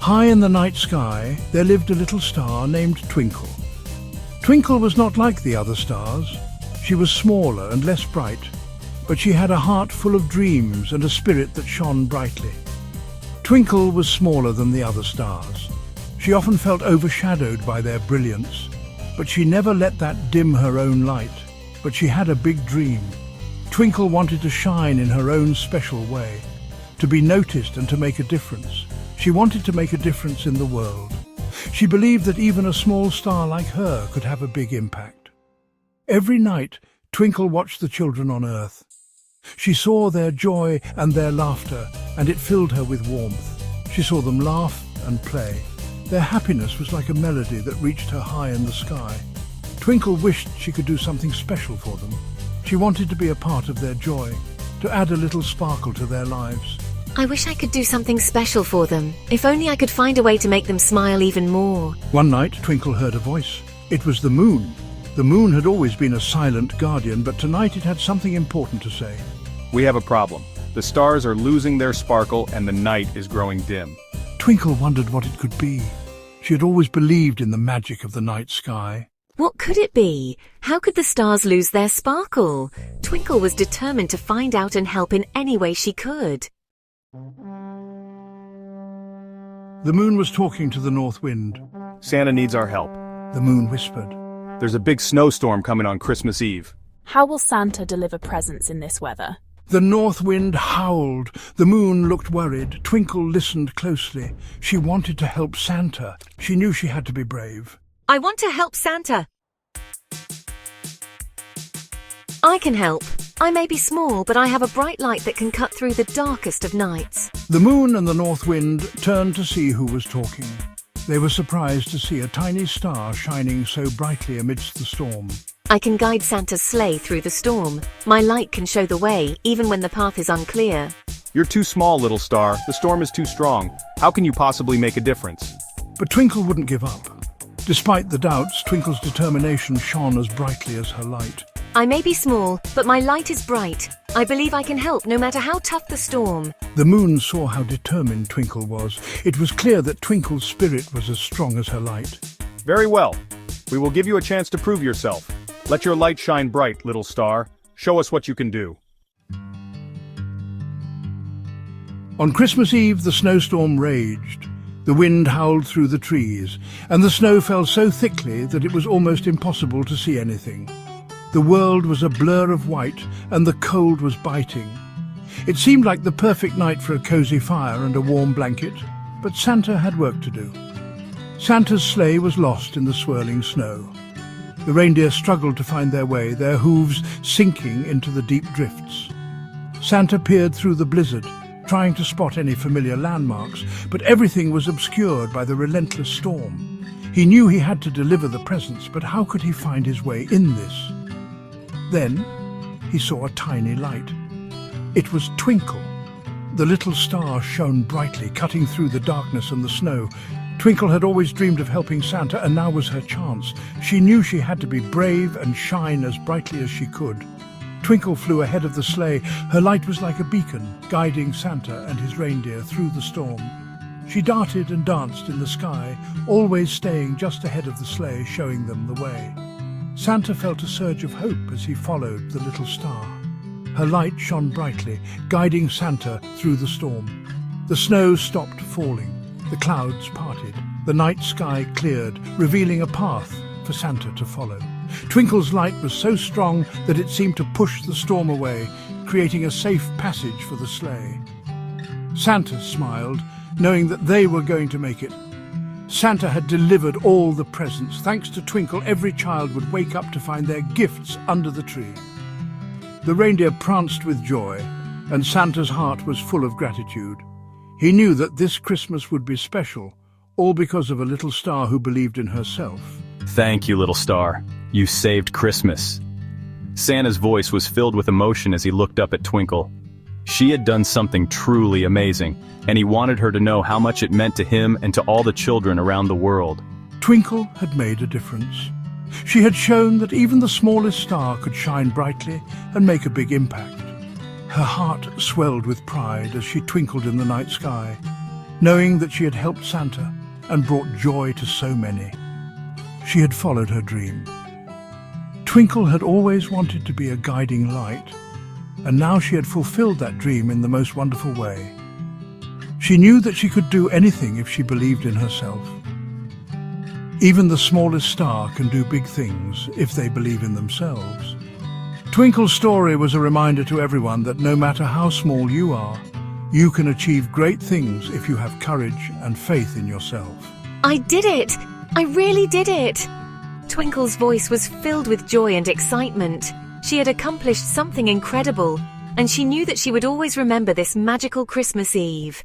High in the night sky, there lived a little star named Twinkle. Twinkle was not like the other stars. She was smaller and less bright, but she had a heart full of dreams and a spirit that shone brightly. Twinkle was smaller than the other stars. She often felt overshadowed by their brilliance, but she never let that dim her own light. But she had a big dream. Twinkle wanted to shine in her own special way, to be noticed and to make a difference. She wanted to make a difference in the world. She believed that even a small star like her could have a big impact. Every night, Twinkle watched the children on Earth. She saw their joy and their laughter, and it filled her with warmth. She saw them laugh and play. Their happiness was like a melody that reached her high in the sky. Twinkle wished she could do something special for them. She wanted to be a part of their joy, to add a little sparkle to their lives. I wish I could do something special for them. If only I could find a way to make them smile even more. One night, Twinkle heard a voice. It was the moon. The moon had always been a silent guardian, but tonight it had something important to say. We have a problem. The stars are losing their sparkle and the night is growing dim. Twinkle wondered what it could be. She had always believed in the magic of the night sky. What could it be? How could the stars lose their sparkle? Twinkle was determined to find out and help in any way she could. The moon was talking to the north wind. Santa needs our help. The moon whispered. There's a big snowstorm coming on Christmas Eve. How will Santa deliver presents in this weather? The north wind howled. The moon looked worried. Twinkle listened closely. She wanted to help Santa. She knew she had to be brave. I want to help Santa. I can help. I may be small, but I have a bright light that can cut through the darkest of nights. The moon and the north wind turned to see who was talking. They were surprised to see a tiny star shining so brightly amidst the storm. I can guide Santa's sleigh through the storm. My light can show the way, even when the path is unclear. You're too small, little star. The storm is too strong. How can you possibly make a difference? But Twinkle wouldn't give up. Despite the doubts, Twinkle's determination shone as brightly as her light. I may be small, but my light is bright. I believe I can help no matter how tough the storm. The moon saw how determined Twinkle was. It was clear that Twinkle's spirit was as strong as her light. Very well. We will give you a chance to prove yourself. Let your light shine bright, little star. Show us what you can do. On Christmas Eve, the snowstorm raged. The wind howled through the trees, and the snow fell so thickly that it was almost impossible to see anything. The world was a blur of white, and the cold was biting. It seemed like the perfect night for a cozy fire and a warm blanket, but Santa had work to do. Santa's sleigh was lost in the swirling snow. The reindeer struggled to find their way, their hooves sinking into the deep drifts. Santa peered through the blizzard, trying to spot any familiar landmarks, but everything was obscured by the relentless storm. He knew he had to deliver the presents, but how could he find his way in this? Then he saw a tiny light. It was Twinkle. The little star shone brightly, cutting through the darkness and the snow. Twinkle had always dreamed of helping Santa, and now was her chance. She knew she had to be brave and shine as brightly as she could. Twinkle flew ahead of the sleigh. Her light was like a beacon, guiding Santa and his reindeer through the storm. She darted and danced in the sky, always staying just ahead of the sleigh, showing them the way. Santa felt a surge of hope as he followed the little star. Her light shone brightly, guiding Santa through the storm. The snow stopped falling. The clouds parted. The night sky cleared, revealing a path for Santa to follow. Twinkle's light was so strong that it seemed to push the storm away, creating a safe passage for the sleigh. Santa smiled, knowing that they were going to make it. Santa had delivered all the presents. Thanks to Twinkle, every child would wake up to find their gifts under the tree. The reindeer pranced with joy, and Santa's heart was full of gratitude. He knew that this Christmas would be special, all because of a little star who believed in herself. Thank you, little star. You saved Christmas. Santa's voice was filled with emotion as he looked up at Twinkle. She had done something truly amazing, and he wanted her to know how much it meant to him and to all the children around the world. Twinkle had made a difference. She had shown that even the smallest star could shine brightly and make a big impact. Her heart swelled with pride as she twinkled in the night sky. knowing that she had helped Santa and brought joy to so many. She had followed her dream. Twinkle had always wanted to be a guiding light, and now she had fulfilled that dream in the most wonderful way. She knew that she could do anything if she believed in herself. Even the smallest star can do big things if they believe in themselves. Twinkle's story was a reminder to everyone that no matter how small you are, you can achieve great things if you have courage and faith in yourself. I did it! I really did it! Twinkle's voice was filled with joy and excitement. She had accomplished something incredible, and she knew that she would always remember this magical Christmas Eve.